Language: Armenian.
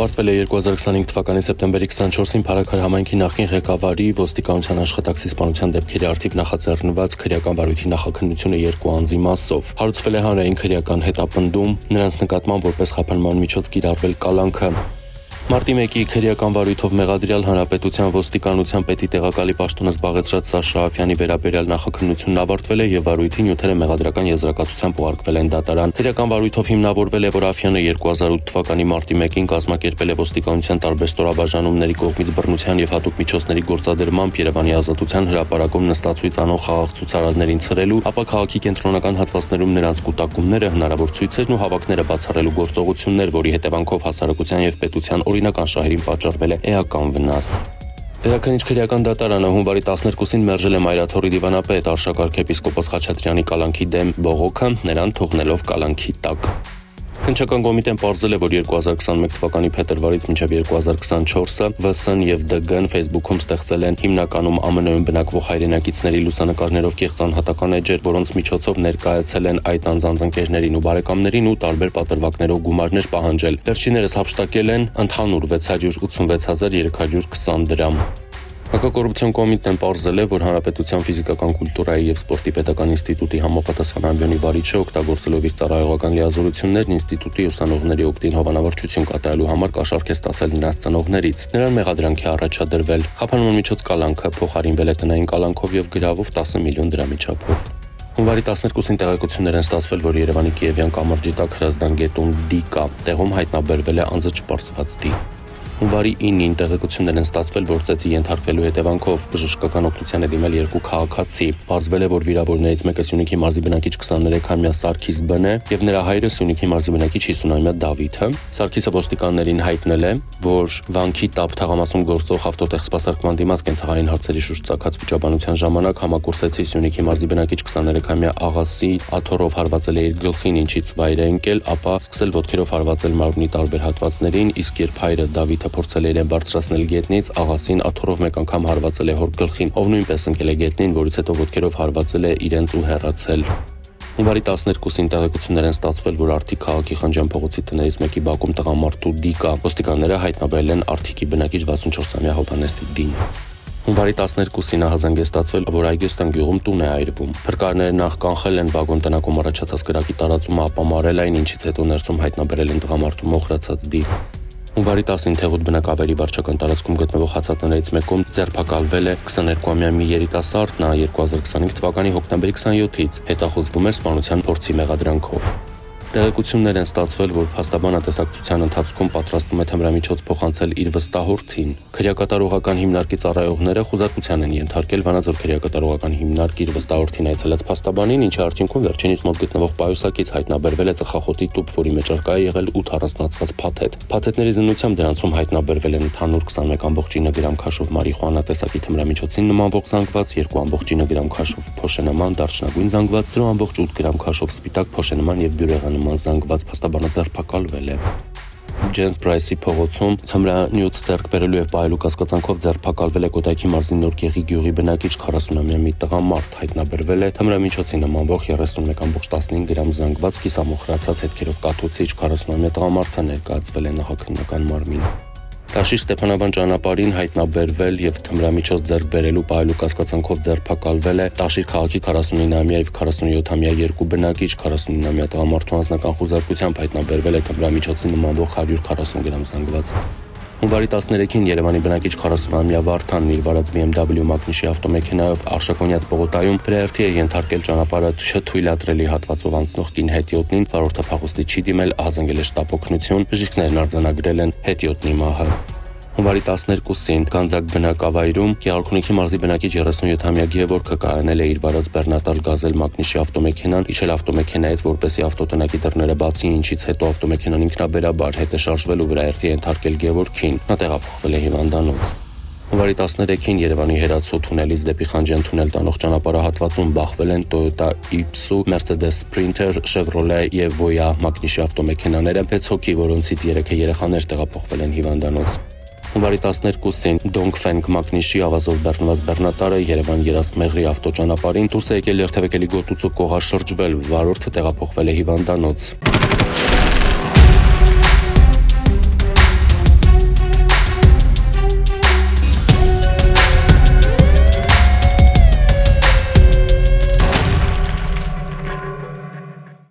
Ավարտվել է 2025 թվականի սեպտեմբերի 24-ին Փարաքար համայնքի նախկին ղեկավարի ոստիկանության աշխատակցի սպանության դեպքերի առթիվ նախաձեռնված քրեական վարույթի նախաքննությունը երկու անձի մասով։ Հարուցվել է հանրային քրեական հետապնդում, նրանց նկատմամբ որպես խափանման միջոց կիրառվել կալանքը։ Մարտի 1-ի քրեական վարույթով մեղադրյալ Հանրապետության ոստիկանության պետի տեղակալի պաշտոնը զբաղեցրած Սաշա Աֆյանի վերաբերյալ նախաքննությունն ավարտվել է եւ վարույթի նյութերը մեղադրական եզրակացությամբ ուղարկվել են դատարան։ Քրեական վարույթով հիմնավորվել է, որ Աֆյանը 2008 թվականի մարտի 1-ին կազմակերպել է ոստիկանության տարբեր ստորաբաժանումների կողմից բռնության եւ հատուկ միջոցների գործադրմամբ Երևանի Ազատության հրապարակում նստածույց անող խաղաղ ցուցարարներին ցրելու, ապա քաղաքի կենտրոնական հատվածներում նրանց կուտակումները, հնարավոր ցույցերն ու հավաքները բացառելու գործողություններ, որի հետևանքով հասարակության եւ պետության օրինական շահերին պատճառվել է էական վնաս։ Վերաքննիչ քրեական դատարանը հունվարի 12-ին մերժել է Մայրաթորի դիվանապետ Արշակարգ եպիսկոպոս Խաչատրյանի կալանքի դեմ բողոքը, նրան թողնելով կալանքի տակ։ Քննչական կոմիտեն պարզել է, որ 2021 թվականի փետրվարից մինչև 2024-ը ՎՍ-ն եւ ԴԳ-ն Facebook-ում ստեղծել են հիմնականում ԱՄՆ-ում բնակվող հայրենակիցների լուսանկարներով կեղծ անհատական էջեր, որոնց միջոցով ներկայացել են այդ անձանց ընկերներին ու բարեկամներին ու տարբեր պատրվակներով գումարներ պահանջել։ Վերջիններս հափշտակել են ընդհանուր 686,320 դրամ։ Հակակոռուպցիոն կոմիտեն պարզել է, որ Հանրապետության ֆիզիկական կուլտուրայի եւ սպորտի պետական ինստիտուտի համապատասխան ամբիոնի վարիչը օգտագործելով իր ծառայողական լիազորություններն ինստիտուտի ուսանողների օգտին հովանավորչություն կատարելու համար կաշառք է ստացել նրանց ծնողներից։ Նրան մեղադրանք է առաջադրվել։ Խափանման միջոց կալանքը փոխարինվել է տնային կալանքով եւ գրավով 10 միլիոն դրամի չափով։ Հունվարի 12-ին տեղեկություններ են ստացվել, որ Երևանի Կիևյան կամրջի տակ Հրազդան գետում դի կա, տեղում հայտնաբերվել է անձը չպարզված դի։ Հունվարի 9-ին տեղեկություններ են ստացվել, որ ծեծի ենթարկվելու հետևանքով բժշկական օգնության է դիմել երկու քաղաքացի։ Պարզվել է, որ վիրավորներից մեկը Սյունիքի մարզի բնակիչ 23-ամյա Սարգիս Բ-ն է եւ նրա հայրը Սյունիքի մարզի բնակիչ 50-ամյա Դավիթը։ Սարգիսը ոստիկաններին հայտնել է, որ վանքի տապ թաղամասում գործող ավտոտեղ սպասարկման դիմաց կենցաղային հարցերի շուրջ ցակած վիճաբանության ժամանակ համակուրսեցի Սյունիքի մարզի բնակիչ 23-ամյա Աղասի աթոռով հարվածել է իր գլխին, ինչից վայր է ընկել, ապա սկսել ոտքերով հարվածել մարմնի տարբեր հատվածներին, իսկ երբ հայրը Դավիթը փորձել է իրեն բարձրացնել գետնից, Աղասին աթոռով մեկ անգամ հարվածել է հոր գլխին, ով նույնպես ընկել է գետնին, որից հետո ոտքերով հարվածել է իրենց ու հեռացել։ Հունվարի 12-ին տեղեկություններ են ստացվել, որ Արթիկ քաղաքի Խանջան փողոցի տներից մեկի բակում տղամարդու դի կա։ Ոստիկանները հայտնաբերել են Արթիկի բնակիչ 64-ամյա Հովհաննեսի դին։ Հունվարի 12-ին ահազանգ է ստացվել, որ Այգեստան գյուղում տուն է այրվում։ Փրկարները նախ կանխել են վագոն տնակում առաջացած կրակի տարածումը, ապա մարել այն, ինչից հետո ներսում հայտնաբերել են տղամարդու մոխրացած դի։ Հունվարի 10-ին Թեղուտ բնակավայրի վարչական տարածքում գտնվող հացատներից մեկում ձերբակալվել է 22-ամյա մի երիտասարդ, նա 2025 թվականի հոկտեմբերի 27-ից հետախուզվում էր սպանության փորձի մեղադրանքով։ Տեղեկություններ են ստացվել, որ փաստաբանը տեսակցության ընթացքում պատրաստվում է թմրամիջոց փոխանցել իր վստահորդին։ Քրեակատարողական հիմնարկի ծառայողները խուզարկության են ենթարկել Վանաձոր քրեակատարողական հիմնարկի իր վստահորդին այցելած փաստաբանին, ինչի արդյունքում վերջինիս մոտ գտնվող պայուսակից հայտնաբերվել է ծխախոտի տուփ, որի մեջ առկա է եղել 8 առանձնացված փաթեթ։ Փաթեթների զննությամբ դրանցում հայտնաբերվել են ընդհանուր 21.9 գրամ քաշով մարիխուանա տեսակի թմրամիջոցին նմանվող զանգված, 2.9 գրամ քաշով փոշենման դարչնագույն զանգված, 0.8 գրամ քաշով սպիտակ փոշենման եւ բյուրեղանման զանգված փաստաբանը ձերբակալվել է։ Ջենս Պրայսի փողոցում թմրանյութ ձեռք բերելու եւ պահելու կասկածանքով ձերբակալվել է Կոտայքի մարզի Նորգեղի գյուղի բնակիչ 40-ամյա մի տղամարդ, հայտնաբերվել է թմրամիջոցի նմանվող 31.15 գրամ զանգված կիսամոխրացած հետքերով կաթուցիչ 40-ամյա տղամարդը ներկայացվել է նախաքննական մարմին։ Տաշիր Ստեփանավան ճանապարհին հայտնաբերվել եւ թմրամիջոց ձեռք բերելու պահելու կասկածանքով ձերբակալվել է Տաշիր քաղաքի 49-ամյա եւ 47-ամյա երկու բնակիչ, 49-ամյա տղամարդու անձնական խուզարկությամբ հայտնաբերվել է թմրամիջոցի նմանվող 140 գրամ զանգված։ Հունվարի 13-ին Երևանի բնակիչ 40-ամյա Վարդանն իր վարած BMW մակնիշի ավտոմեքենայով Արշակոնյաց պողոտայում վրայերթի է ենթարկել ճանապարհը չթույլատրելի հատվածով անցնող կին հետիոտնին, վարորդափախուստի չի դիմել, ահազանգել է շտապօգնություն, բժիշկներն արձանագրել են հետիոտնի մահը։ Հունվարի 12-ին Գանձակ բնակավայրում Գեղարքունիքի մարզի բնակիչ 37-ամյա Գևորգը կայանել է իր վարած բեռնատար գազել մակնիշի ավտոմեքենան, իջել ավտոմեքենայից, որպեսզի ավտոտնակի դռները բացի, ինչից հետո ավտոմեքենան ինքնաբերաբար հետ է շարժվել ու վրայերթի է ենթարկել Գևորգին, նա տեղափոխվել է հիվանդանոց։ Հունվարի 13-ին Երևանի Հերացու թունելից դեպի Խանջյան թունել տանող ճանապարհահատվածում բախվել են Toyota Ipsu, Mercedes Sprinter, Chevrolet եւ Voya մակնիշի ավտոմեքենաները, 6 հոգի, որոնցից 3 երեխաներ տեղափոխվել են հիվանդանոց։ Հունվարի 12-ին Dongfeng մակնիշի ավազով բեռնված բեռնատարը Երևան Երասկ-Մեղրի ավտոճանապարհին դուրս է եկել երթևեկելի գոտուцով կողաշրջվել, վարորդը տեղափոխվել է հիվանդանոց։